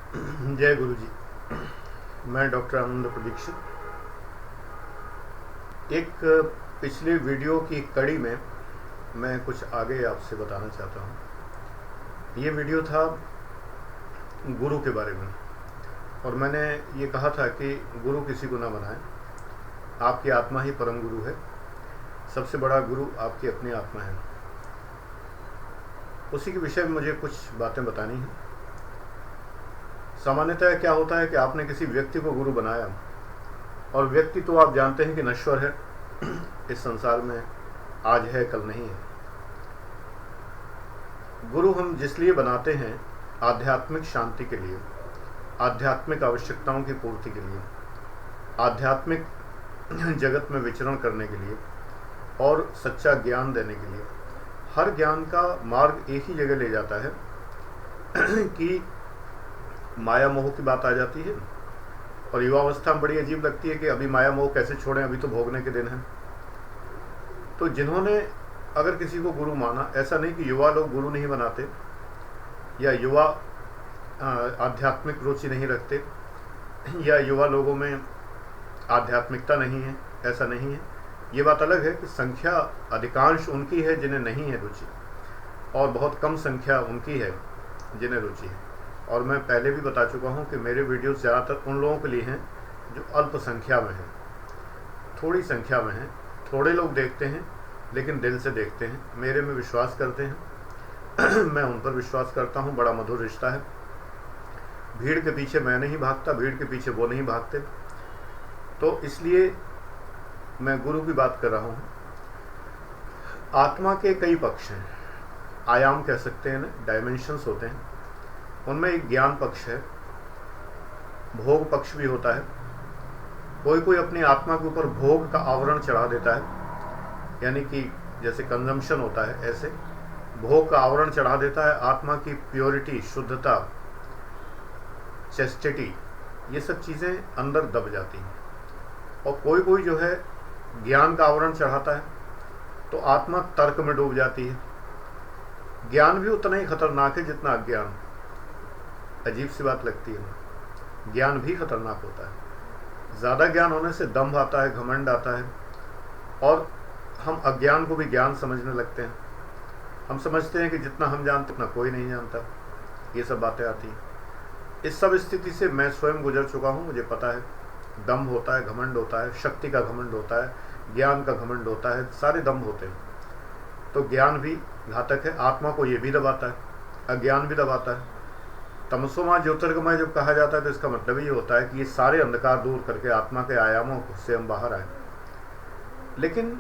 जय गुरु जी। मैं डॉक्टर आनंद प्रदीक्षित। एक पिछले वीडियो की कड़ी में मैं कुछ आगे आपसे बताना चाहता हूँ। ये वीडियो था गुरु के बारे में, और मैंने ये कहा था कि गुरु किसी को ना बनाएं, आपकी आत्मा ही परम गुरु है। सबसे बड़ा गुरु आपकी अपनी आत्मा है। उसी के विषय में मुझे कुछ बातें बतानी हैं। सामान्यतः क्या होता है कि आपने किसी व्यक्ति को गुरु बनाया, और व्यक्ति तो आप जानते हैं कि नश्वर है, इस संसार में आज है कल नहीं है। गुरु हम जिस लिए बनाते हैं, आध्यात्मिक शांति के लिए, आध्यात्मिक आवश्यकताओं की पूर्ति के लिए, आध्यात्मिक जगत में विचरण करने के लिए और सच्चा ज्ञान देने के लिए। हर ज्ञान का मार्ग एक ही जगह ले जाता है कि माया मोह की बात आ जाती है, और युवावस्था में बड़ी अजीब लगती है कि अभी माया मोह कैसे छोड़ें, अभी तो भोगने के दिन हैं। तो जिन्होंने अगर किसी को गुरु माना, ऐसा नहीं कि युवा लोग गुरु नहीं बनाते या युवा आध्यात्मिक रुचि नहीं रखते या युवा लोगों में आध्यात्मिकता नहीं है, ऐसा नहीं है। ये बात अलग है कि संख्या अधिकांश उनकी है जिन्हें नहीं है रुचि, और बहुत कम संख्या उनकी है जिन्हें रुचि है। और मैं पहले भी बता चुका हूँ कि मेरे वीडियोस ज़्यादातर उन लोगों के लिए हैं जो अल्प संख्या में हैं, थोड़ी संख्या में हैं। थोड़े लोग देखते हैं लेकिन दिल से देखते हैं, मेरे में विश्वास करते हैं मैं उन पर विश्वास करता हूँ। बड़ा मधुर रिश्ता है। भीड़ के पीछे मैं नहीं भागता, भीड़ के पीछे वो नहीं भागते। तो इसलिए मैं गुरु की बात कर रहा हूँ। आत्मा के कई पक्ष हैं, आयाम कह सकते हैं ना, डायमेंशंस होते हैं। उनमें एक ज्ञान पक्ष है, भोग पक्ष भी होता है। कोई कोई अपनी आत्मा के ऊपर भोग का आवरण चढ़ा देता है, यानी कि जैसे कंजम्पशन होता है, ऐसे भोग का आवरण चढ़ा देता है। आत्मा की प्योरिटी, शुद्धता, चेस्टिटी, ये सब चीज़ें अंदर दब जाती हैं। और कोई कोई जो है ज्ञान का आवरण चढ़ाता है, तो आत्मा तर्क में डूब जाती है। ज्ञान भी उतना ही खतरनाक है जितना अज्ञान। अजीब सी बात लगती है, ज्ञान भी खतरनाक होता है। ज़्यादा ज्ञान होने से दंभ आता है, घमंड आता है, और हम अज्ञान को भी ज्ञान समझने लगते हैं। हम समझते हैं कि जितना हम जानते उतना कोई नहीं जानता। ये सब बातें आती हैं। इस सब स्थिति से मैं स्वयं गुजर चुका हूँ, मुझे पता है। दंभ होता है, घमंड होता है, शक्ति का घमंड होता है, ज्ञान का घमंड होता है, सारे दंभ होते हैं। तो ज्ञान भी घातक है, आत्मा को ये भी दबाता है, अज्ञान भी दबाता है। तमसोमा ज्योतिर्गमय जब कहा जाता है तो इसका मतलब ये होता है कि ये सारे अंधकार दूर करके आत्मा के आयामों से हम बाहर आए। लेकिन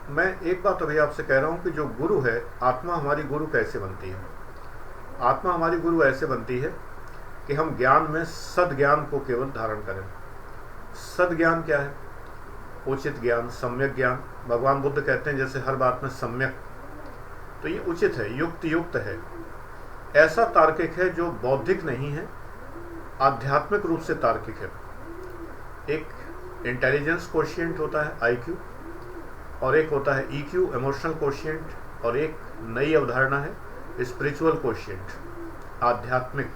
मैं एक बात अभी आपसे कह रहा हूँ कि जो गुरु है, आत्मा हमारी गुरु कैसे बनती है? आत्मा हमारी गुरु ऐसे बनती है कि हम ज्ञान में सद्ज्ञान को केवल धारण करें। सद्ज्ञान क्या है? उचित ज्ञान, सम्यक ज्ञान। भगवान बुद्ध कहते हैं जैसे हर बात में सम्यक, तो ये उचित है, युक्त है। ऐसा तार्किक है जो बौद्धिक नहीं है, आध्यात्मिक रूप से तार्किक है। एक इंटेलिजेंस कोशिएंट होता है, IQ, और एक होता है EQ, इमोशनल कोशिएंट, और एक नई अवधारणा है स्पिरिचुअल कोशिएंट, आध्यात्मिक।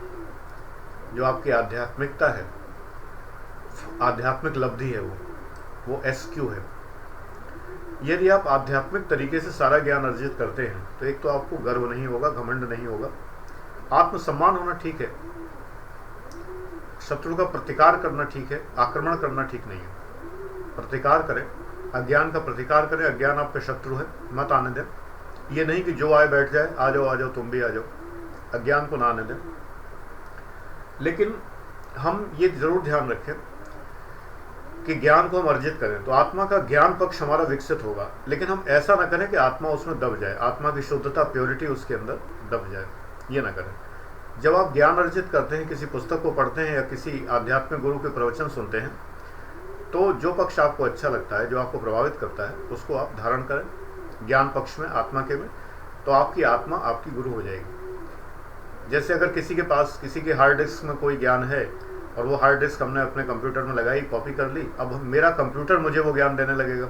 जो आपकी आध्यात्मिकता है, आध्यात्मिक लब्धि है, वो SQ है। यदि आप आध्यात्मिक तरीके से सारा ज्ञान अर्जित करते हैं तो एक तो आपको गर्व नहीं होगा, घमंड नहीं होगा, आत्मसम्मान होना ठीक है, शत्रु का प्रतिकार करना ठीक है, आक्रमण करना ठीक नहीं है। प्रतिकार करें, अज्ञान का प्रतिकार करें। अज्ञान आपका शत्रु है, मत आने दें। ये नहीं कि जो आए बैठ जाए, आ जाओ तुम भी आ जाओ, अज्ञान को ना आने दें। लेकिन हम ये जरूर ध्यान रखें कि ज्ञान को हम अर्जित करें तो आत्मा का ज्ञान पक्ष हमारा विकसित होगा। लेकिन हम ऐसा ना करें कि आत्मा उसमें दब जाए, आत्मा की शुद्धता, प्योरिटी उसके अंदर दब जाए, ये ना करें। जब आप ज्ञान अर्जित करते हैं, किसी पुस्तक को पढ़ते हैं या किसी आध्यात्मिक गुरु के प्रवचन सुनते हैं, तो जो पक्ष आपको अच्छा लगता है, जो आपको प्रभावित करता है, उसको आप धारण करें ज्ञान पक्ष में, आत्मा के में, तो आपकी आत्मा आपकी गुरु हो जाएगी। जैसे अगर किसी के पास, किसी के हार्ड डिस्क में कोई ज्ञान है, और वो हार्ड डिस्क हमने अपने कंप्यूटर में लगाई, कॉपी कर ली, अब मेरा कंप्यूटर मुझे वो ज्ञान देने लगेगा।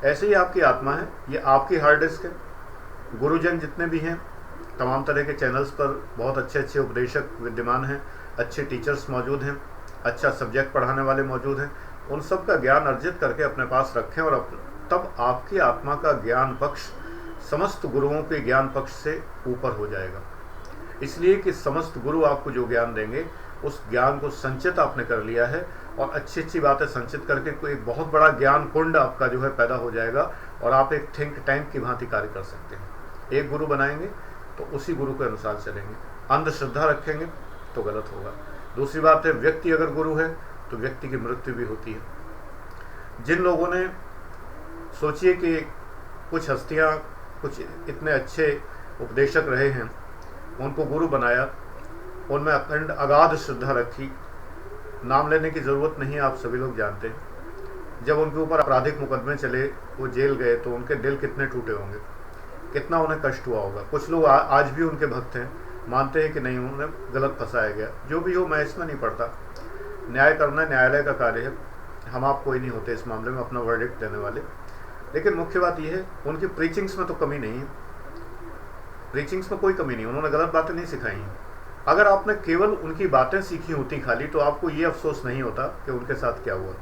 ऐसे ही आपकी आत्मा है, ये आपकी हार्ड डिस्क है। गुरुजन जितने भी हैं, तमाम तरह के चैनल्स पर बहुत अच्छे अच्छे उपदेशक विद्यमान हैं, अच्छे टीचर्स मौजूद हैं, अच्छा सब्जेक्ट पढ़ाने वाले मौजूद हैं। उन सब का ज्ञान अर्जित करके अपने पास रखें और तब आपकी आत्मा का ज्ञान पक्ष समस्त गुरुओं के ज्ञान पक्ष से ऊपर हो जाएगा। इसलिए कि समस्त गुरु आपको जो ज्ञान देंगे उस ज्ञान को संचित आपने कर लिया है और अच्छी अच्छी बातें संचित करके कोई बहुत बड़ा ज्ञान कुंड आपका जो है पैदा हो जाएगा और आप एक थिंक टैंक की भांति कार्य कर सकते हैं। एक गुरु बनाएंगे तो उसी गुरु के अनुसार चलेंगे, अंधश्रद्धा रखेंगे तो गलत होगा। दूसरी बात है, व्यक्ति अगर गुरु है तो व्यक्ति की मृत्यु भी होती है। जिन लोगों ने, सोचिए कि कुछ हस्तियां, कुछ इतने अच्छे उपदेशक रहे हैं, उनको गुरु बनाया, उनमें अखंड अगाध श्रद्धा रखी, नाम लेने की ज़रूरत नहीं, आप सभी लोग जानते हैं। जब उनके ऊपर आपराधिक मुकदमे चले, वो जेल गए, तो उनके दिल कितने टूटे होंगे, कितना उन्हें कष्ट हुआ होगा। कुछ लोग आज भी उनके भक्त हैं, मानते हैं कि नहीं, उन्हें गलत फंसाया गया। जो भी हो, मैं इसमें नहीं पढ़ता, न्याय करना न्यायालय का कार्य है, हम आप कोई नहीं होते इस मामले में अपना वर्डिक्ट देने वाले। लेकिन मुख्य बात यह है, उनकी प्रीचिंग्स में तो कमी नहीं है, प्रीचिंग्स में कोई कमी नहीं, उन्होंने गलत बातें नहीं सिखाई हैं। अगर आपने केवल उनकी बातें सीखी होती खाली, तो आपको ये अफसोस नहीं होता कि उनके साथ क्या हुआ।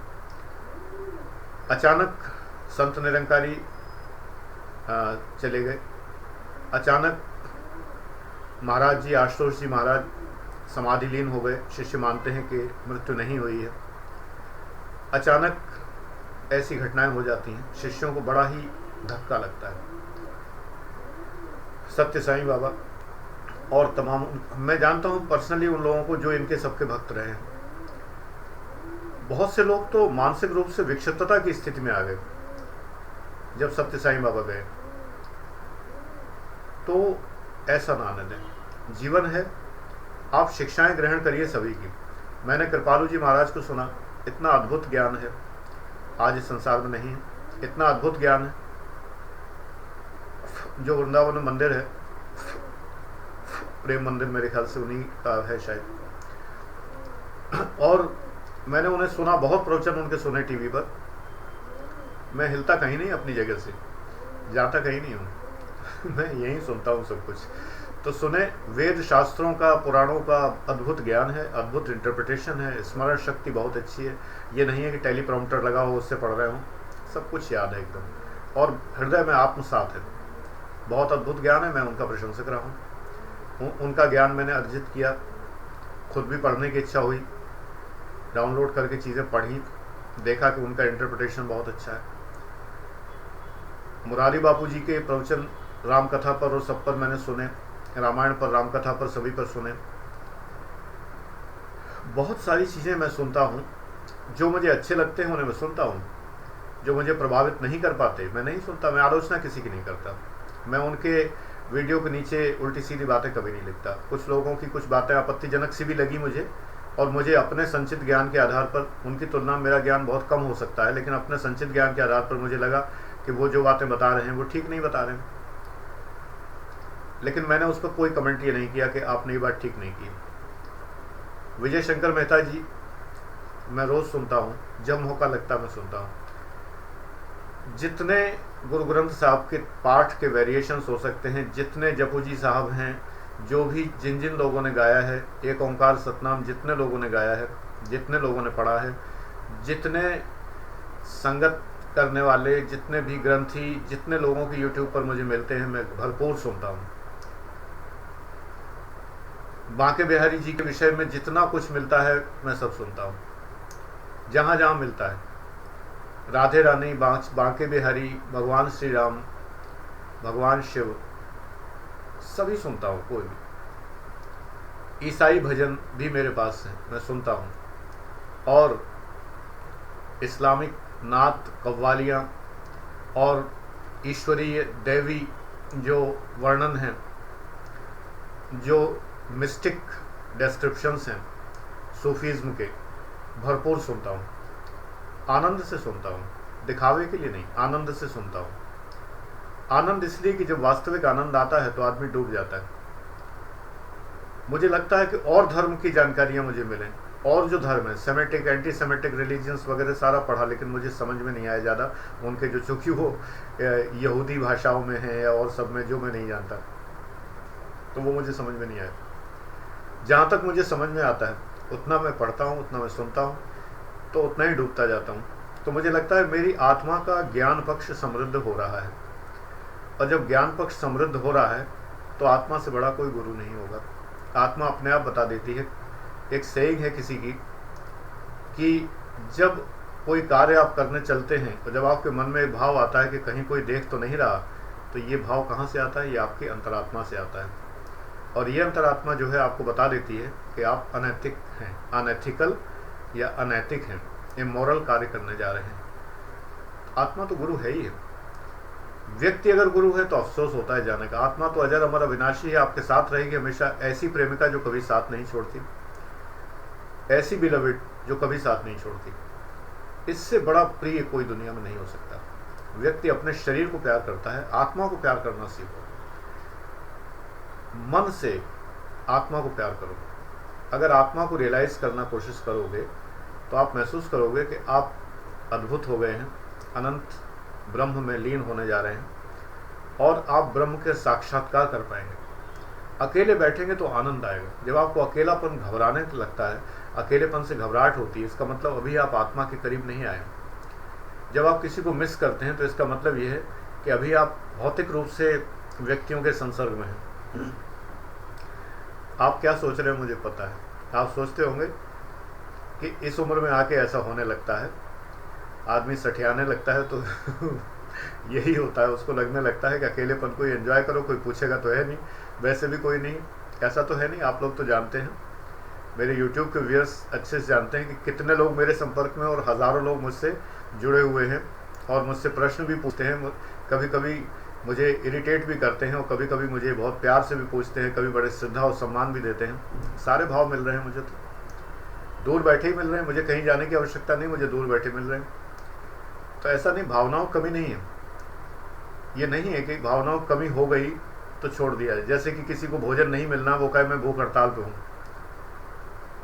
अचानक संत निरंकारी चले गए, अचानक महाराज जी, आशुतोष जी महाराज समाधि लीन हो गए, शिष्य मानते हैं कि मृत्यु नहीं हुई है। अचानक ऐसी घटनाएं हो जाती हैं, शिष्यों को बड़ा ही धक्का लगता है। सत्य साईं बाबा और तमाम, मैं जानता हूं पर्सनली उन लोगों को जो इनके सबके भक्त रहे हैं। बहुत से लोग तो मानसिक रूप से विक्षिप्तता की स्थिति में आ गए जब सत्य साईं बाबा गए। तो ऐसा ना आने दें, जीवन है, आप शिक्षाएं ग्रहण करिए सभी की। मैंने कृपालु जी महाराज को सुना, इतना अद्भुत ज्ञान है, आज इस संसार में नहीं है, इतना अद्भुत ज्ञान है। जो वृंदावन में मंदिर है, प्रेम मंदिर, मेरे ख्याल से उन्हीं का है शायद, और मैंने उन्हें सुना, बहुत प्रवचन उनके सुने टीवी पर। मैं हिलता कहीं नहीं अपनी जगह से, जाता कहीं नहीं हूँ मैं यहीं सुनता हूँ सब कुछ। तो सुने, वेद शास्त्रों का, पुराणों का अद्भुत ज्ञान है, अद्भुत इंटरप्रिटेशन है, स्मरण शक्ति बहुत अच्छी है। ये नहीं है कि टेलीप्रॉम्प्टर लगा हो उससे पढ़ रहे हो, सब कुछ याद है एकदम, और हृदय में आत्मसात है। बहुत अद्भुत ज्ञान है, मैं उनका प्रशंसक रहा हूँ। उनका ज्ञान मैंने अर्जित किया, खुद भी पढ़ने की इच्छा हुई, डाउनलोड करके चीज़ें पढ़ी, देखा कि उनका इंटरप्रिटेशन बहुत अच्छा है। मुरारी बापू जी के प्रवचन रामकथा पर और सब पर मैंने सुने, रामायण पर, रामकथा पर, सभी पर सुने। बहुत सारी चीज़ें मैं सुनता हूँ, जो मुझे अच्छे लगते हैं उन्हें मैं सुनता हूँ, जो मुझे प्रभावित नहीं कर पाते मैं नहीं सुनता। मैं आलोचना किसी की नहीं करता, मैं उनके वीडियो के नीचे उल्टी सीधी बातें कभी नहीं लिखता। कुछ लोगों की कुछ बातें आपत्तिजनक सी भी लगी मुझे, और मुझे अपने संचित ज्ञान के आधार पर, उनकी तुलना में मेरा ज्ञान बहुत कम हो सकता है, लेकिन अपने संचित ज्ञान के आधार पर मुझे लगा कि वो जो बातें बता रहे हैं वो ठीक नहीं बता रहे हैं। लेकिन मैंने उस पर कोई कमेंट ये नहीं किया कि आपने ये बात ठीक नहीं की। विजय शंकर मेहता जी मैं रोज़ सुनता हूँ, जब मौका लगता मैं सुनता हूँ। जितने गुरु ग्रंथ साहब के पाठ के वेरिएशंस हो सकते हैं, जितने जपू जी साहब हैं, जो भी जिन जिन लोगों ने गाया है, एक ओंकार सतनाम जितने लोगों ने गाया है, जितने लोगों ने पढ़ा है, जितने संगत करने वाले, जितने भी ग्रंथी, जितने लोगों की यूट्यूब पर मुझे मिलते हैं, मैं भरपूर सुनता हूँ। बांके बिहारी जी के विषय में जितना कुछ मिलता है मैं सब सुनता हूँ, जहाँ जहाँ मिलता है। राधे रानी, बांके बिहारी, भगवान श्री राम, भगवान शिव, सभी सुनता हूँ। कोई भी ईसाई भजन भी मेरे पास है, मैं सुनता हूँ। और इस्लामिक नात, कव्वालियाँ और ईश्वरीय दैवी जो वर्णन हैं, जो मिस्टिक डिस्क्रिप्शंस हैं सूफीज़्म के, भरपूर सुनता हूँ, आनंद से सुनता हूँ, दिखावे के लिए नहीं, आनंद से सुनता हूँ। आनंद इसलिए कि जब वास्तविक आनंद आता है तो आदमी डूब जाता है। मुझे लगता है कि और धर्म की जानकारियाँ मुझे मिलें, और जो धर्म है, सेमेटिक, एंटी सेमेटिक रिलीजियंस वगैरह सारा पढ़ा, लेकिन मुझे समझ में नहीं आया ज़्यादा उनके, जो चूँकि वो यहूदी भाषाओं में हैं और सब में, जो मैं नहीं जानता। तो वो मुझे समझ में नहीं आया। जहाँ तक मुझे समझ में आता है उतना मैं पढ़ता हूँ, उतना मैं सुनता हूँ, तो उतना ही डूबता जाता हूँ। तो मुझे लगता है मेरी आत्मा का ज्ञान पक्ष समृद्ध हो रहा है, और जब ज्ञान पक्ष समृद्ध हो रहा है तो आत्मा से बड़ा कोई गुरु नहीं होगा। आत्मा अपने आप बता देती है। एक सेइंग है किसी की कि जब कोई कार्य आप करने चलते हैं तो जब आपके मन में एक भाव आता है कि कहीं कोई देख तो नहीं रहा, तो ये भाव कहाँ से आता है? ये आपकी अंतरात्मा से आता है। और ये अंतरात्मा जो है आपको बता देती है कि आप अनैतिक हैं, अनएथिकल या अनैतिक हैं, इमोरल कार्य करने जा रहे हैं। आत्मा तो गुरु है ही है। व्यक्ति अगर गुरु है तो अफसोस होता है जाने का। आत्मा तो अजर अमर अविनाशी है, आपके साथ रहेगी हमेशा। ऐसी प्रेमिका जो कभी साथ नहीं छोड़ती, ऐसी बिलविड जो कभी साथ नहीं छोड़ती, इससे बड़ा प्रिय कोई दुनिया में नहीं हो सकता। व्यक्ति अपने शरीर को प्यार करता है, आत्मा को प्यार करना सीखो। मन से आत्मा को प्यार करो। अगर आत्मा को रियलाइज करना कोशिश करोगे तो आप महसूस करोगे कि आप अद्भुत हो गए हैं, अनंत ब्रह्म में लीन होने जा रहे हैं, और आप ब्रह्म के साक्षात्कार कर पाएंगे। अकेले बैठेंगे तो आनंद आएगा। जब आपको अकेलापन घबराने लगता है, अकेलेपन से घबराहट होती है, इसका मतलब अभी आप आत्मा के करीब नहीं आए। जब आप किसी को मिस करते हैं तो इसका मतलब यह है कि अभी आप भौतिक रूप से व्यक्तियों के संसर्ग में हैं। आप क्या सोच रहे हैं मुझे पता है। आप सोचते होंगे कि इस उम्र में आके ऐसा होने लगता है, आदमी सठियाने लगता है, तो यही होता है। उसको लगने लगता है कि अकेलेपन को एंजॉय करो, कोई पूछेगा तो है नहीं, वैसे भी कोई नहीं, ऐसा तो है नहीं। आप लोग तो जानते हैं, मेरे YouTube के व्यूअर्स अच्छे से जानते हैं कि कितने लोग मेरे संपर्क में, और हज़ारों लोग मुझसे जुड़े हुए हैं और मुझसे प्रश्न भी पूछते हैं। कभी कभी मुझे इरिटेट भी करते हैं, और कभी कभी मुझे बहुत प्यार से भी पूछते हैं, कभी बड़े श्रद्धा और सम्मान भी देते हैं। सारे भाव मिल रहे हैं मुझे, तो दूर बैठे ही मिल रहे हैं। मुझे कहीं जाने की आवश्यकता नहीं, मुझे दूर बैठे मिल रहे हैं। तो ऐसा नहीं, भावनाओं कमी नहीं है। ये नहीं है कि भावनाओं कमी हो गई तो छोड़ दिया है। जैसे कि किसी को भोजन नहीं मिलना, वो कहे मैं भूख हड़ताल पे हूँ।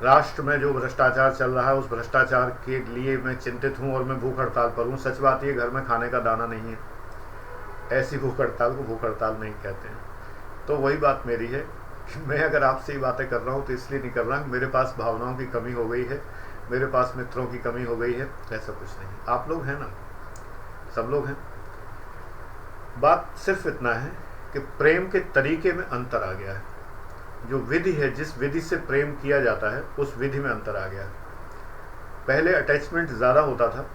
राष्ट्र में जो भ्रष्टाचार चल रहा है, उस भ्रष्टाचार के लिए मैं चिंतित हूँ और मैं भूख हड़ताल पर हूँ। सच बात ये, घर में खाने का दाना नहीं है। ऐसी भूख हड़ताल को भूख हड़ताल नहीं कहते हैं। तो वही बात मेरी है कि मैं अगर आपसे ये बातें कर रहा हूँ तो इसलिए नहीं कर रहा हूँ मेरे पास भावनाओं की कमी हो गई है, मेरे पास मित्रों की कमी हो गई है, ऐसा कुछ नहीं। आप लोग हैं ना, सब लोग हैं। बात सिर्फ इतना है कि प्रेम के तरीके में अंतर आ गया है। जो विधि है, जिस विधि से प्रेम किया जाता है, उस विधि में अंतर आ गया है। पहले अटैचमेंट ज़्यादा होता था।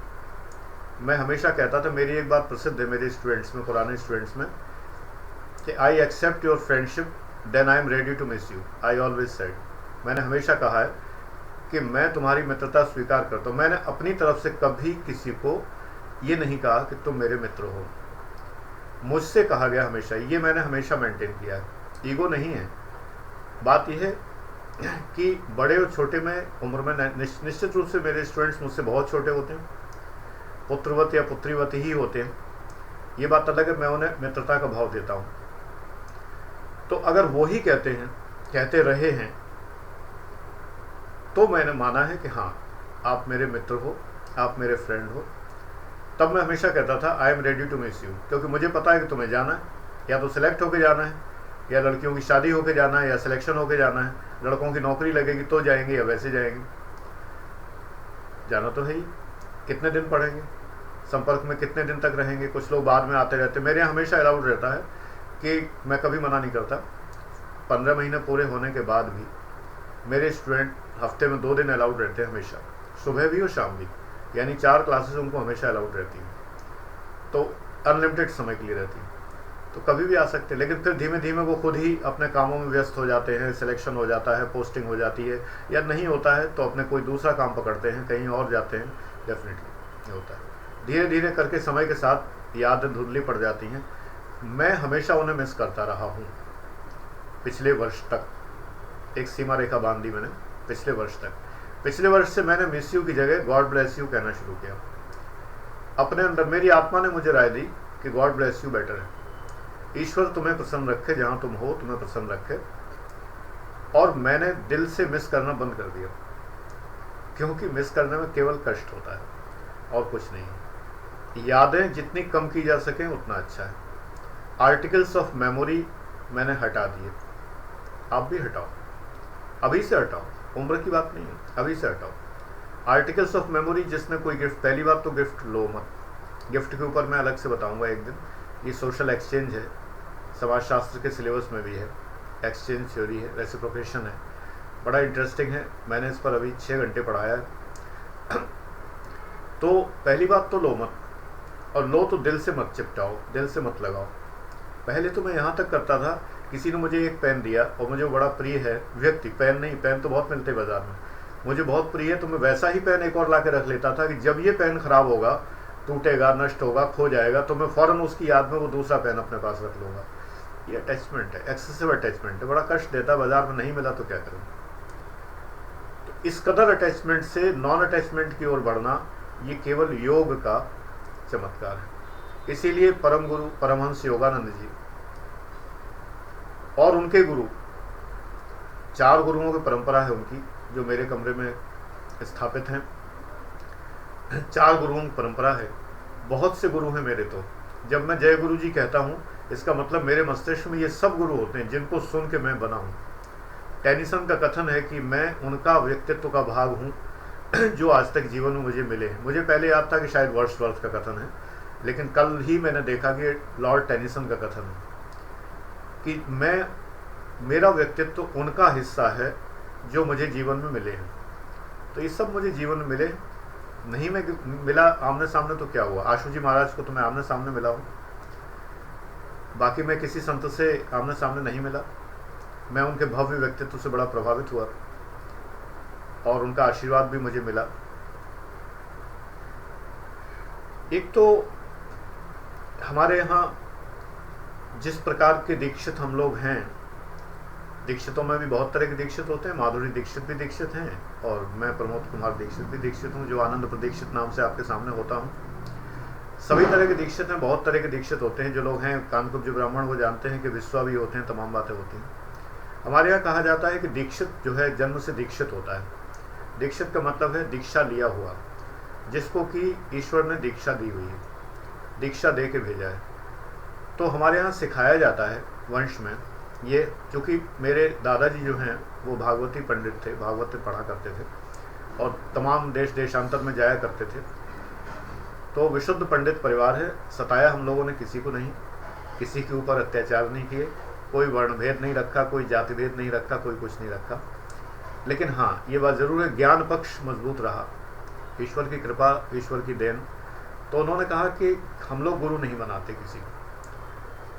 मैं हमेशा कहता था, मेरी एक बात प्रसिद्ध है मेरे स्टूडेंट्स में, पुराने स्टूडेंट्स में, कि I accept your friendship then I am ready to miss you. I always said, मैंने हमेशा कहा है कि मैं तुम्हारी मित्रता स्वीकार करता हूँ। मैंने अपनी तरफ से कभी किसी को ये नहीं कहा कि तुम मेरे मित्र हो। मुझसे कहा गया हमेशा, ये मैंने हमेशा मेंटेन किया है। ईगो नहीं है। बात यह है कि बड़े और छोटे में उम्र में निश्चित रूप से मेरे स्टूडेंट्स मुझसे बहुत छोटे होते हैं, पुत्रवत या पुत्रीवत ही होते हैं। ये बात अलग है, मैं उन्हें मित्रता का भाव देता हूँ। तो अगर वो ही कहते रहे हैं, तो मैंने माना है कि हाँ आप मेरे मित्र हो, आप मेरे फ्रेंड हो। तब मैं हमेशा कहता था I am ready to miss you, क्योंकि मुझे पता है कि तुम्हें जाना है, या तो सिलेक्ट होके जाना है, या लड़कियों की शादी होके जाना है, या सिलेक्शन होके जाना है। लड़कों की नौकरी लगेगी तो जाएंगे, या वैसे जाएंगे। जाना तो है ही। कितने दिन पढ़ेंगे, संपर्क में कितने दिन तक रहेंगे। कुछ लोग बाद में आते रहते। मेरे यहाँ हमेशा अलाउड रहता है कि मैं कभी मना नहीं करता। 15 महीने पूरे होने के बाद भी मेरे स्टूडेंट हफ्ते में 2 दिन अलाउड रहते हैं, हमेशा, सुबह भी और शाम भी। यानी 4 क्लासेस उनको हमेशा अलाउड रहती हैं, तो अनलिमिटेड समय के लिए रहती हैं, तो कभी भी आ सकते हैं। लेकिन फिर धीमे धीमे वो खुद ही अपने कामों में व्यस्त हो जाते हैं, सिलेक्शन हो जाता है, पोस्टिंग हो जाती है, या नहीं होता है तो अपने कोई दूसरा काम पकड़ते हैं, कहीं और जाते हैं। डेफिनेटली होता है। धीरे धीरे करके समय के साथ यादें धुंधली पड़ जाती हैं। मैं हमेशा उन्हें मिस करता रहा हूँ। पिछले वर्ष तक एक सीमा रेखा बांध दी मैंने। पिछले वर्ष तक, पिछले वर्ष से मैंने मिस यू की जगह गॉड ब्लेस यू कहना शुरू किया। अपने अंदर मेरी आत्मा ने मुझे राय दी कि गॉड ब्लेस यू बेटर है। ईश्वर तुम्हें प्रसन्न रखे, जहाँ तुम हो तुम्हें प्रसन्न रखे। और मैंने दिल से मिस करना बंद कर दिया, क्योंकि मिस करने में केवल कष्ट होता है और कुछ नहीं। यादें जितनी कम की जा सकें उतना अच्छा है। आर्टिकल्स ऑफ मेमोरी मैंने हटा दिए। आप भी हटाओ, अभी से हटाओ, उम्र की बात नहीं है, अभी से हटाओ। आर्टिकल्स ऑफ मेमोरी, जिसने कोई गिफ्ट, पहली बात तो गिफ्ट लो मत। गिफ्ट के ऊपर मैं अलग से बताऊंगा एक दिन। ये सोशल एक्सचेंज है, समाजशास्त्र के सिलेबस में भी है, एक्सचेंज थ्योरी है, रेसिप्रोकेशन है, बड़ा इंटरेस्टिंग है। मैंने इस पर अभी 6 घंटे पढ़ाया है। तो पहली बात तो लो मत, और लो तो दिल से मत चिपटाओ, दिल से मत लगाओ। पहले तो मैं यहाँ तक करता था, किसी ने मुझे एक पेन दिया और मुझे बड़ा प्रिय है व्यक्ति, पेन नहीं, पेन तो बहुत मिलते बाजार में, मुझे बहुत प्रिय है, तो मैं वैसा ही पेन एक और ला के रख लेता था कि जब ये पेन खराब होगा, टूटेगा, नष्ट होगा, खो जाएगा, तो मैं फ़ौरन उसकी याद में वो दूसरा पेन अपने पास रख लूँगा। ये अटैचमेंट है, एक्सेसिव अटैचमेंट है, बड़ा कष्ट देता है। बाजार में नहीं मिला तो क्या करूँ। तो इस कदर अटैचमेंट से नॉन अटैचमेंट की ओर बढ़ना, ये केवल योग का चमत्कार है। इसीलिए परम गुरु परमहंस योगानंद जी और उनके गुरु, 4 गुरुओं की परंपरा है उनकी, जो मेरे कमरे में स्थापित हैं। 4 गुरुओं की परंपरा है। बहुत से गुरु हैं मेरे तो। जब मैं जय गुरु जी कहता हूँ, इसका मतलब मेरे मस्तिष्क में ये सब गुरु होते हैं जिनको सुन के मैं बना हूँ। टेनिसन का कथन है कि मैं उनका व्यक्तित्व का भाग हूँ जो आज तक जीवन में मुझे मिले हैं। मुझे पहले याद था कि शायद वर्ड्सवर्थ का कथन है, लेकिन कल ही मैंने देखा कि लॉर्ड टेनिसन का कथन है कि मेरा व्यक्तित्व उनका हिस्सा है जो मुझे जीवन में मिले हैं। तो ये सब मुझे जीवन में मिले नहीं, मैं मिला आमने सामने तो क्या हुआ। आशु जी महाराज को तो मैं आमने सामने मिला हूँ, बाकी मैं किसी संत से आमने सामने नहीं मिला। मैं उनके भव्य व्यक्तित्व से बड़ा प्रभावित हुआ और उनका आशीर्वाद भी मुझे मिला। एक तो हमारे यहाँ जिस प्रकार के दीक्षित हम लोग हैं, दीक्षितों में भी बहुत तरह के दीक्षित होते हैं। माधुरी दीक्षित भी दीक्षित हैं और मैं प्रमोद कुमार दीक्षित भी दीक्षित हूँ, जो आनंद प्रदीक्षित नाम से आपके सामने होता हूँ। सभी तरह के दीक्षित हैं, बहुत तरह के दीक्षित होते हैं। जो लोग हैं कानकुब्ज जो ब्राह्मण, वो जानते हैं कि विश्वा भी होते हैं, तमाम बातें होती हैं। हमारे यहाँ कहा जाता है कि दीक्षित जो है जन्म से दीक्षित होता है। दीक्षित का मतलब है दीक्षा लिया हुआ, जिसको कि ईश्वर ने दीक्षा दी हुई है, दीक्षा दे के भेजा है। तो हमारे यहाँ सिखाया जाता है वंश में ये, क्योंकि मेरे दादाजी जो हैं वो भागवती पंडित थे, भागवत पढ़ा करते थे और तमाम देश देशांतर में जाया करते थे। तो विशुद्ध पंडित परिवार है। सताया हम लोगों ने किसी को नहीं, किसी के ऊपर अत्याचार नहीं किए, कोई वर्ण भेद नहीं रखा, कोई जाति भेद नहीं रखा, कोई कुछ नहीं रखा। लेकिन हाँ, ये बात ज़रूर है, ज्ञान पक्ष मजबूत रहा, ईश्वर की कृपा, ईश्वर की देन। तो उन्होंने कहा कि हम लोग गुरु नहीं बनाते किसी को,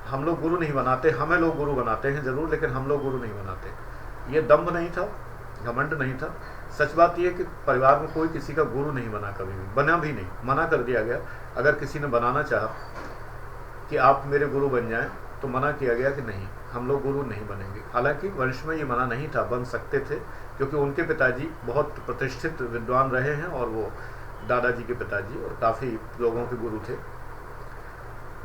हम लोग गुरु नहीं बनाते, हमें लोग गुरु बनाते हैं ज़रूर, लेकिन हम लोग गुरु नहीं बनाते। ये दम्भ नहीं था, घमंड नहीं था। सच बात यह कि परिवार में कोई किसी का गुरु नहीं बना, कभी भी बना भी नहीं, मना कर दिया गया। अगर किसी ने बनाना चाहा कि आप मेरे गुरु बन जाएं, तो मना किया गया कि नहीं, हम लोग गुरु नहीं बनेंगे। हालांकि वंश में ये मना नहीं था, बन सकते थे, क्योंकि उनके पिताजी बहुत प्रतिष्ठित विद्वान रहे हैं और वो दादाजी के पिताजी और काफ़ी लोगों के गुरु थे।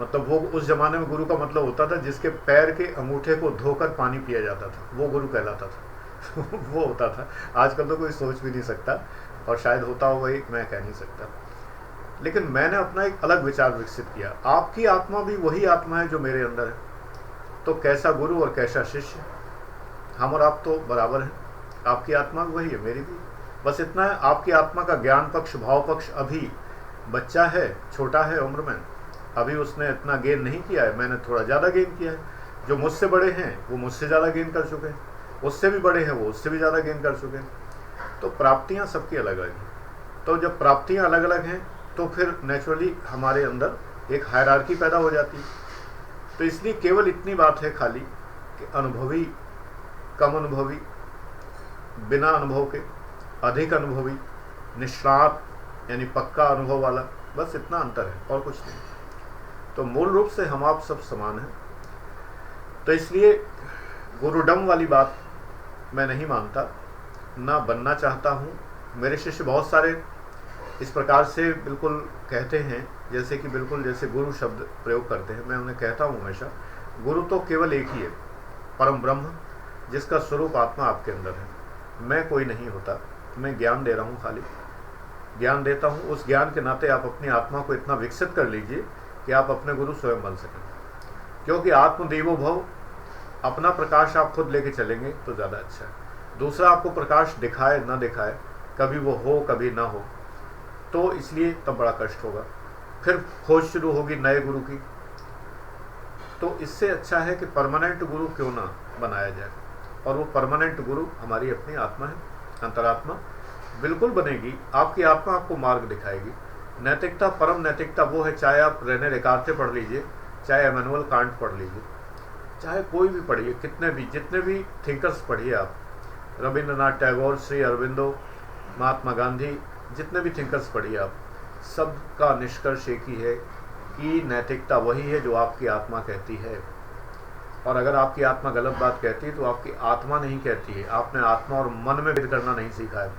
मतलब वो उस जमाने में गुरु का मतलब होता था जिसके पैर के अंगूठे को धोकर पानी पिया जाता था, वो गुरु कहलाता था। वो होता था। आजकल तो कोई सोच भी नहीं सकता, और शायद होता हो वही, मैं कह नहीं सकता। लेकिन मैंने अपना एक अलग विचार विकसित किया। आपकी आत्मा भी वही आत्मा है जो मेरे अंदर है, तो कैसा गुरु और कैसा शिष्य, हम और आप तो बराबर हैं। आपकी आत्मा भी वही है, मेरी भी। बस इतना है, आपकी आत्मा का ज्ञान पक्ष, भाव पक्ष अभी बच्चा है, छोटा है उम्र में, अभी उसने इतना गेन नहीं किया है, मैंने थोड़ा ज़्यादा गेन किया है। जो मुझसे बड़े हैं वो मुझसे ज़्यादा गेन कर चुके हैं, उससे भी बड़े हैं वो उससे भी ज़्यादा गेन कर चुके हैं। तो प्राप्तियाँ सबकी अलग अलग हैं। तो जब प्राप्तियाँ अलग अलग हैं तो फिर नेचुरली हमारे अंदर एक हायरार्की पैदा हो जाती है। तो इसलिए केवल इतनी बात है खाली कि अनुभवी, कम अनुभवी, बिना अनुभव के, अधिक अनुभवी, निष्णात यानी पक्का अनुभव वाला, बस इतना अंतर है और कुछ नहीं। तो मूल रूप से हम आप सब समान हैं। तो इसलिए गुरुडम वाली बात मैं नहीं मानता, ना बनना चाहता हूँ। मेरे शिष्य बहुत सारे इस प्रकार से बिल्कुल कहते हैं, जैसे कि बिल्कुल जैसे गुरु शब्द प्रयोग करते हैं। मैं उन्हें कहता हूँ हमेशा, गुरु तो केवल एक ही है, परम ब्रह्म, जिसका स्वरूप आत्मा आपके अंदर है। मैं कोई नहीं होता, मैं ज्ञान दे रहा हूँ, खाली ज्ञान देता हूँ। उस ज्ञान के नाते आप अपनी आत्मा को इतना विकसित कर लीजिए कि आप अपने गुरु स्वयं बन सकें। क्योंकि आत्मदेवो भव, अपना प्रकाश आप खुद लेके चलेंगे तो ज़्यादा अच्छा है। दूसरा आपको प्रकाश दिखाए ना दिखाए, कभी वो हो कभी ना हो, तो इसलिए तब बड़ा कष्ट होगा। फिर खोज शुरू होगी नए गुरु की। तो इससे अच्छा है कि परमानेंट गुरु क्यों ना बनाया जाए, और वो परमानेंट गुरु हमारी अपनी आत्मा है, अंतरात्मा बिल्कुल बनेगी। आपकी आत्मा आपको मार्ग दिखाएगी। नैतिकता, परम नैतिकता वो है, चाहे आप रेने डेकार्ते पढ़ लीजिए, चाहे इमैनुअल कांट पढ़ लीजिए, चाहे कोई भी पढ़िए, कितने भी जितने भी थिंकर्स पढ़िए आप, रविंद्रनाथ टैगोर, श्री अरविंदो, महात्मा गांधी, जितने भी थिंकर्स पढ़िए आप, सबका निष्कर्ष एक ही है कि नैतिकता वही है जो आपकी आत्मा कहती है। और अगर आपकी आत्मा गलत बात कहती है तो आपकी आत्मा नहीं कहती है, आपने आत्मा और मन में भेद करना नहीं सीखा है।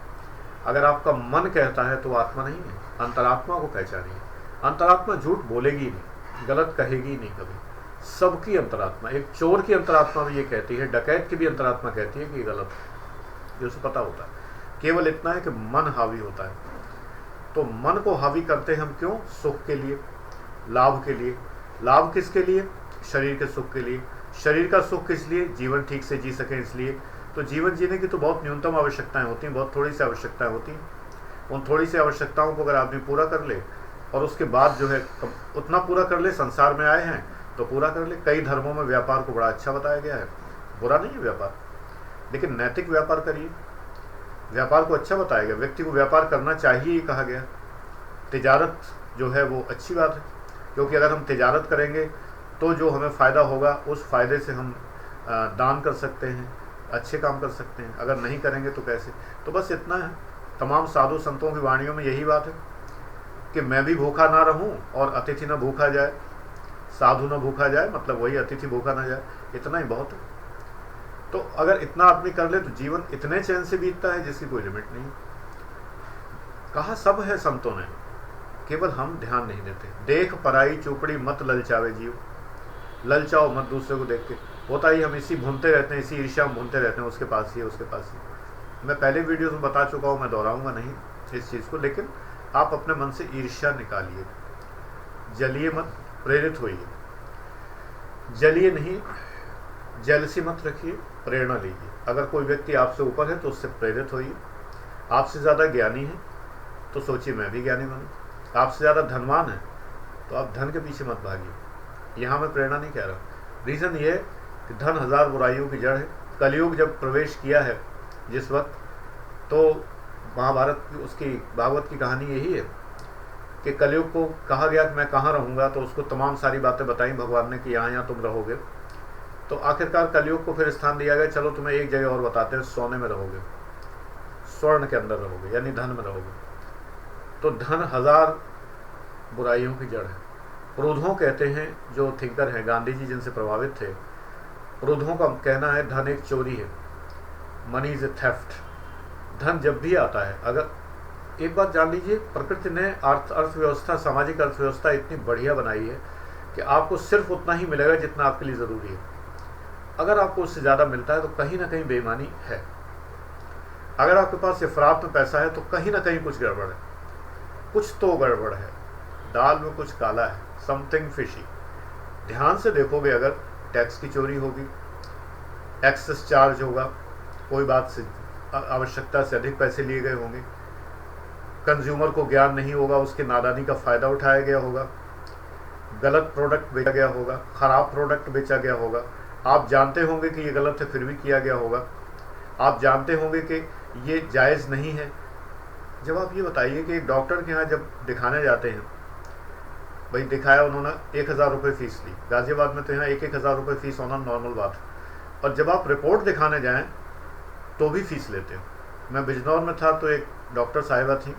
अगर आपका मन कहता है तो आत्मा नहीं है, अंतरात्मा को पहचानिए। अंतरात्मा झूठ बोलेगी नहीं, गलत कहेगी नहीं कभी। सबकी अंतरात्मा, एक चोर की अंतरात्मा भी ये कहती है, डकैत की भी अंतरात्मा कहती है कि ये गलत है, जो उसे पता होता है। केवल इतना है कि मन हावी होता है। तो मन को हावी करते हम क्यों? सुख के लिए, लाभ के लिए। लाभ किसके लिए? शरीर के सुख के लिए। शरीर का सुख किस लिए? जीवन ठीक से जी सकें इसलिए। तो जीवन जीने की तो बहुत न्यूनतम आवश्यकताएं होती हैं, बहुत थोड़ी सी आवश्यकताएं होती हैं। उन थोड़ी सी आवश्यकताओं को अगर आदमी पूरा कर ले, और उसके बाद जो है उतना पूरा कर ले, संसार में आए हैं तो पूरा कर ले। कई धर्मों में व्यापार को बड़ा अच्छा बताया गया है, बुरा नहीं है व्यापार, लेकिन नैतिक व्यापार करिए। व्यापार को अच्छा बताया गया, व्यक्ति को व्यापार करना चाहिए ये कहा गया। तिजारत जो है वो अच्छी बात है, क्योंकि अगर हम तिजारत करेंगे तो जो हमें फ़ायदा होगा उस फ़ायदे से हम दान कर सकते हैं, अच्छे काम कर सकते हैं। अगर नहीं करेंगे तो कैसे? तो बस इतना है। तमाम साधु संतों की वाणियों में यही बात है कि मैं भी भूखा ना रहूं और अतिथि न भूखा जाए, साधु न भूखा जाए, मतलब वही अतिथि भूखा ना जाए, इतना ही बहुत है। तो अगर इतना आदमी कर ले तो जीवन इतने चैन से बीतता है जिसकी कोई लिमिट नहीं। कहा सब है संतों ने, केवल हम ध्यान नहीं देते। देख पराई चौपड़ी मत ललचावे जीव, ललचाओ मत दूसरे को देख के। होता ही हम इसी भूनते रहते हैं, इसी ईर्ष्या में भूनते रहते हैं, उसके पास ही है, उसके पास ही। मैं पहले वीडियोस में बता चुका हूँ, मैं दोहराऊंगा नहीं इस चीज़ को, लेकिन आप अपने मन से ईर्ष्या निकालिए। जलिए मत, प्रेरित होइए। जलिए नहीं, जेलसी मत रखिए, प्रेरणा लीजिए। अगर कोई व्यक्ति आपसे ऊपर है तो उससे प्रेरित होइए। आपसे ज़्यादा ज्ञानी है तो सोचिए मैं भी ज्ञानी बनूँ। आपसे ज़्यादा धनवान है तो आप धन के पीछे मत भागिए। यहाँ मैं प्रेरणा नहीं कह रहा। रीज़न ये है कि धन 1000 बुराइयों की जड़ है। कलयुग जब प्रवेश किया है जिस वक्त, तो महाभारत की, उसकी भागवत की कहानी यही है कि कलयुग को कहा गया कि मैं कहाँ रहूँगा, तो उसको तमाम सारी बातें बताई भगवान ने कि यहाँ यहाँ तुम रहोगे। तो आखिरकार कलयुग को फिर स्थान दिया गया, चलो तुम्हें एक जगह और बताते हैं, सोने में रहोगे, स्वर्ण के अंदर रहोगे, यानी धन में रहोगे। तो धन 1000 बुराइयों की जड़ है। प्रोधों कहते हैं जो थिंकर हैं, गांधी जी जिनसे प्रभावित थे, प्रोधों का कहना है धन एक चोरी है, मनी इज ए थेफ्ट। धन जब भी आता है, अगर एक बात जान लीजिए, प्रकृति ने अर्थव्यवस्था, सामाजिक अर्थव्यवस्था इतनी बढ़िया बनाई है कि आपको सिर्फ उतना ही मिलेगा जितना आपके लिए ज़रूरी है। अगर आपको उससे ज़्यादा मिलता है तो कहीं ना कहीं बेईमानी है। अगर आपके पास इफरात में पैसा है तो कहीं ना कहीं कुछ गड़बड़ है, कुछ तो गड़बड़ है, दाल में कुछ काला है, समथिंग फिशी। ध्यान से देखोगे, अगर टैक्स की चोरी होगी, एक्सेस चार्ज होगा, कोई बात से आवश्यकता से अधिक पैसे लिए गए होंगे, कंज्यूमर को ज्ञान नहीं होगा, उसके नादानी का फ़ायदा उठाया गया होगा, गलत प्रोडक्ट बेचा गया होगा, ख़राब प्रोडक्ट बेचा गया होगा। आप जानते होंगे कि ये गलत है फिर भी किया गया होगा। आप जानते होंगे कि ये जायज़ नहीं है। जब आप ये बताइए कि एक डॉक्टर के यहाँ जब दिखाने जाते हैं, भाई दिखाया उन्होंने 1000 रुपये फ़ीस ली, गाज़ियाबाद में तो यहाँ 1-1000 रुपये फ़ीस होना नॉर्मल बात है। और जब आप रिपोर्ट दिखाने जाएं तो भी फ़ीस लेते हो। मैं बिजनौर में था तो एक डॉक्टर साहिबा थी,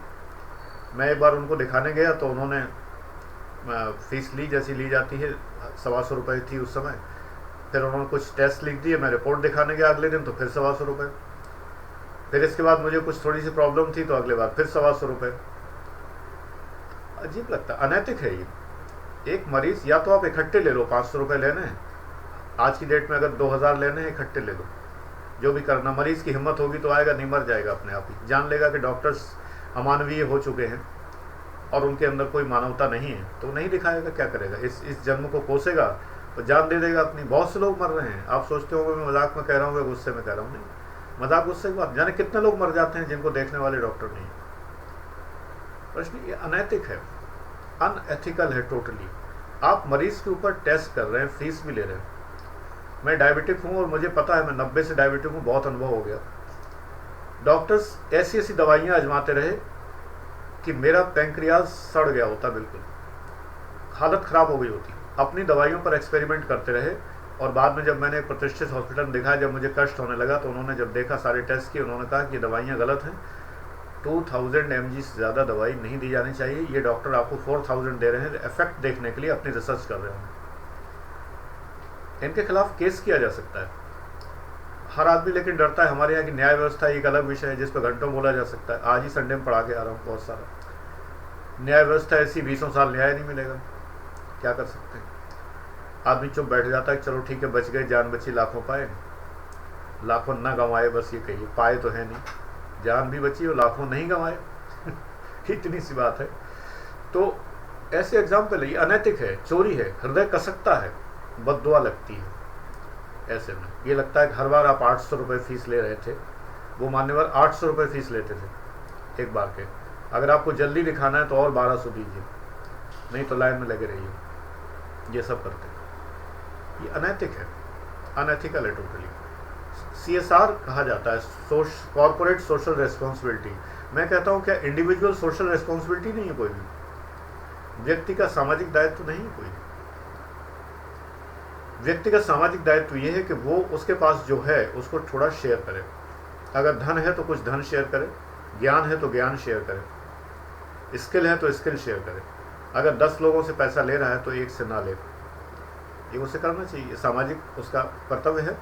मैं एक बार उनको दिखाने गया तो उन्होंने फ़ीस ली जैसी ली जाती है, 125 रुपये थी उस समय। फिर उन्होंने कुछ टेस्ट लिख दिए, मैं रिपोर्ट दिखाने गया अगले दिन तो फिर 125 रुपये। फिर इसके बाद मुझे कुछ थोड़ी सी प्रॉब्लम थी तो अगले बार फिर 125 रुपये। अजीब लगता, अनैतिक है ये। एक मरीज़, या तो आप इकट्ठे ले लो, 500 रुपये लेने हैं, आज की डेट में अगर 2000 लेने हैं इकट्ठे ले लो, जो भी करना। मरीज़ की हिम्मत होगी तो आएगा, नहीं मर जाएगा अपने आप ही, जान लेगा कि डॉक्टर्स अमानवीय हो चुके हैं और उनके अंदर कोई मानवता नहीं है, तो नहीं दिखाएगा, क्या करेगा। इस जन्म को कोसेगा वो जान दे देगा अपनी। बहुत से लोग मर रहे हैं, आप सोचते होंगे मैं मजाक में कह रहा हूँ या गुस्से में कह रहा हूँ, नहीं, मजाक गुस्से की बात, जाने कितने लोग मर जाते हैं जिनको देखने वाले डॉक्टर नहीं। प्रश्न ये अनैतिक है, अनएथिकल है टोटली। आप मरीज के ऊपर टेस्ट कर रहे हैं, फीस भी ले रहे हैं। मैं डायबिटिक हूँ और मुझे पता है, मैं 90 से डायबिटिक हूँ, बहुत अनुभव हो गया। डॉक्टर्स ऐसी ऐसी दवाइयाँ आजमाते रहे कि मेरा पैंक्रियाज सड़ गया होता, बिल्कुल हालत ख़राब हो गई होती। अपनी दवाइयों पर एक्सपेरिमेंट करते रहे और बाद में जब मैंने एक प्रतिष्ठित हॉस्पिटल में दिखाया, जब मुझे कष्ट होने लगा तो उन्होंने जब देखा, सारे टेस्ट किए, उन्होंने कहा कि ये दवाइयाँ गलत हैं, 2000 mg से ज़्यादा दवाई नहीं दी जानी चाहिए, ये डॉक्टर आपको 4000 दे रहे हैं इफेक्ट देखने के लिए, अपनी रिसर्च कर रहे हैं। इनके खिलाफ केस किया जा सकता है हर आदमी, लेकिन डरता है। हमारे यहाँ की न्याय व्यवस्था एक अलग विषय है जिस पर घंटों बोला जा सकता है। आज ही संडे में पढ़ा के आ रहा हूँ बहुत सारा। न्याय व्यवस्था ऐसी 20 साल न्याय नहीं मिलेगा, क्या कर सकते हैं। आदमी चुप बैठ जाता है, चलो ठीक है बच गए, जान बची, लाखों पाए, लाखों ना गंवाए, बस ये कहिए, पाए तो है नहीं, जान भी बची और लाखों नहीं गंवाए इतनी सी बात है। तो ऐसे एग्जाम्पल है, ये अनैतिक है, चोरी है, हृदय कसकता है, बद्दुआ लगती है। ऐसे में ये लगता है कि हर बार आप 800 रुपये फीस ले रहे थे, वो मान्यवर 800 रुपये फीस लेते थे एक बार के, अगर आपको जल्दी दिखाना है तो और 1200 दीजिए, नहीं तो लाइन में लगे रहिए। ये सब करते हैं, ये अनैतिक है, अनएथिकल है टोटली। CSR कहा जाता है, कॉर्पोरेट सोशल रेस्पॉन्सिबिलिटी। मैं कहता हूँ क्या इंडिविजुअल सोशल रेस्पॉन्सिबिलिटी नहीं है कोई भी? व्यक्ति का सामाजिक दायित्व नहीं है कोई। व्यक्ति का सामाजिक दायित्व ये है कि वो उसके पास जो है उसको थोड़ा शेयर करे। अगर धन है तो कुछ धन शेयर करे, ज्ञान है तो ज्ञान शेयर करे, स्किल है तो स्किल शेयर करे। अगर 10 लोगों से पैसा ले रहा है तो एक से ना ले, ये उसे करना चाहिए, सामाजिक उसका कर्तव्य है।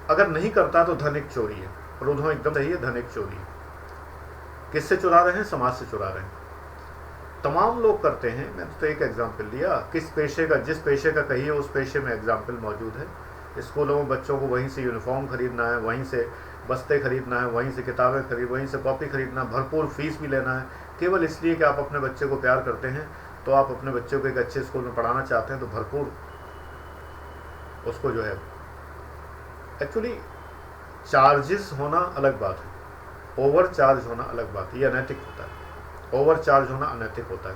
अगर नहीं करता तो धन एक चोरी है। रुधो एकदम सही है, धन एक चोरी है। किससे चुरा रहे हैं? समाज से चुरा रहे हैं। तमाम लोग करते हैं। मैंने तो एक एग्जाम्पल लिया, किस पेशे का, जिस पेशे का कहिए उस पेशे में एग्जाम्पल मौजूद है। स्कूलों में बच्चों को वहीं से यूनिफॉर्म खरीदना है, वहीं से बस्ते खरीदना है, वहीं से किताबें खरीद, वहीं से कॉपी खरीदना, भरपूर फीस भी लेना है, केवल इसलिए कि आप अपने बच्चे को प्यार करते हैं। तो आप अपने बच्चे को एक अच्छे स्कूल में पढ़ाना चाहते हैं तो भरपूर उसको जो है, एक्चुअली चार्जेस होना अलग बात है, ओवर चार्ज होना अलग बात है, ये अनैतिक होता है। ओवर चार्ज होना अनैतिक होता है।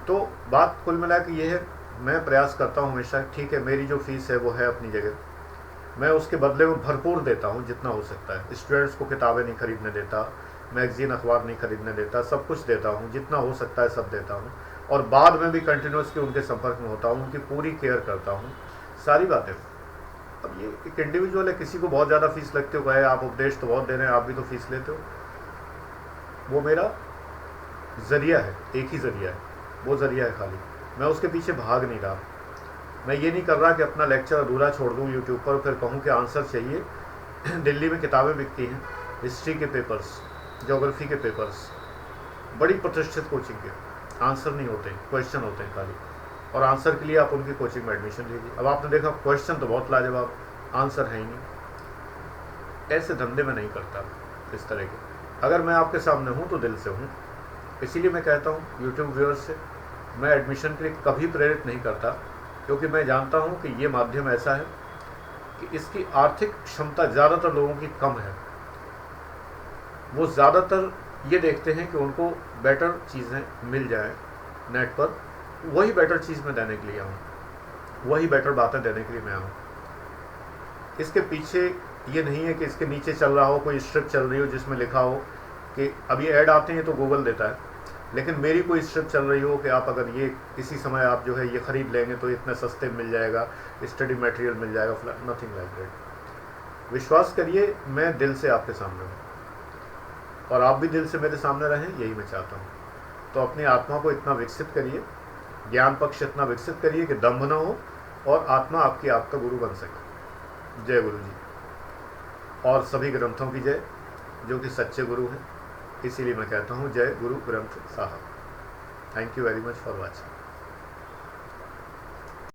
तो बात कुल मिला के ये है, मैं प्रयास करता हूँ हमेशा, ठीक है मेरी जो फीस है वो है अपनी जगह, मैं उसके बदले में भरपूर देता हूँ जितना हो सकता है। स्टूडेंट्स को किताबें नहीं खरीदने देता, मैगजीन अखबार नहीं खरीदने देता, सब कुछ देता हूँ, जितना हो सकता है सब देता हूँ। और बाद में भी कंटिन्यूसली उनके संपर्क में होता हूँ, उनकी पूरी केयर करता हूँ, सारी बातें। अब ये एक इंडिविजुअल है, किसी को बहुत ज़्यादा फीस लगती हो, कहे आप उपदेश तो बहुत दे रहे हैं, आप भी तो फीस लेते हो, वो मेरा ज़रिया है, एक ही ज़रिया है, वो ज़रिया है खाली। मैं उसके पीछे भाग नहीं रहा। मैं ये नहीं कर रहा कि अपना लेक्चर अधूरा छोड़ दूँ यूट्यूब पर, फिर कहूँ कि आंसर चाहिए। दिल्ली में किताबें बिकती हैं, हिस्ट्री के पेपर्स, ज्योग्राफी के पेपर्स, बड़ी प्रतिष्ठित कोचिंग के, आंसर नहीं होते, क्वेश्चन होते हैं खाली, और आंसर के लिए आप उनकी कोचिंग में एडमिशन लीजिए। अब आपने देखा क्वेश्चन तो बहुत लाजवाब, आंसर है ही नहीं। ऐसे धंधे में नहीं करता इस तरह के। अगर मैं आपके सामने हूँ तो दिल से हूँ, इसीलिए मैं कहता हूँ यूट्यूब व्यूअर्स से मैं एडमिशन के लिए कभी प्रेरित नहीं करता, क्योंकि मैं जानता हूँ कि ये माध्यम ऐसा है कि इसकी आर्थिक क्षमता ज़्यादातर लोगों की कम है। वो ज़्यादातर ये देखते हैं कि उनको बेटर चीज़ें मिल जाएं नेट पर, वही बेटर चीज़ मैं देने के लिए आऊँ, वही बेटर बातें देने के लिए मैं आऊँ। इसके पीछे ये नहीं है कि इसके नीचे चल रहा हो, कोई स्क्रिप्ट चल रही हो जिसमें लिखा हो कि अब ये ऐड आते हैं तो गूगल देता है, लेकिन मेरी कोई स्क्रिप्ट चल रही हो कि आप अगर ये इसी समय आप जो है ये ख़रीद लेंगे तो इतने सस्ते मिल जाएगा, स्टडी मटेरियल मिल जाएगा, नथिंग लाइक दैट। विश्वास करिए, मैं दिल से आपके सामने हूँ और आप भी दिल से मेरे सामने रहें, यही मैं चाहता हूँ। तो अपनी आत्मा को इतना विकसित करिए, ज्ञान पक्ष इतना विकसित करिए कि दम्भ न हो और आत्मा आपकी आपका गुरु बन सके। जय गुरु जी, और सभी ग्रंथों की जय जो कि सच्चे गुरु हैं। इसीलिए मैं कहता हूँ जय गुरु ग्रंथ साहब। Thank you very much for watching.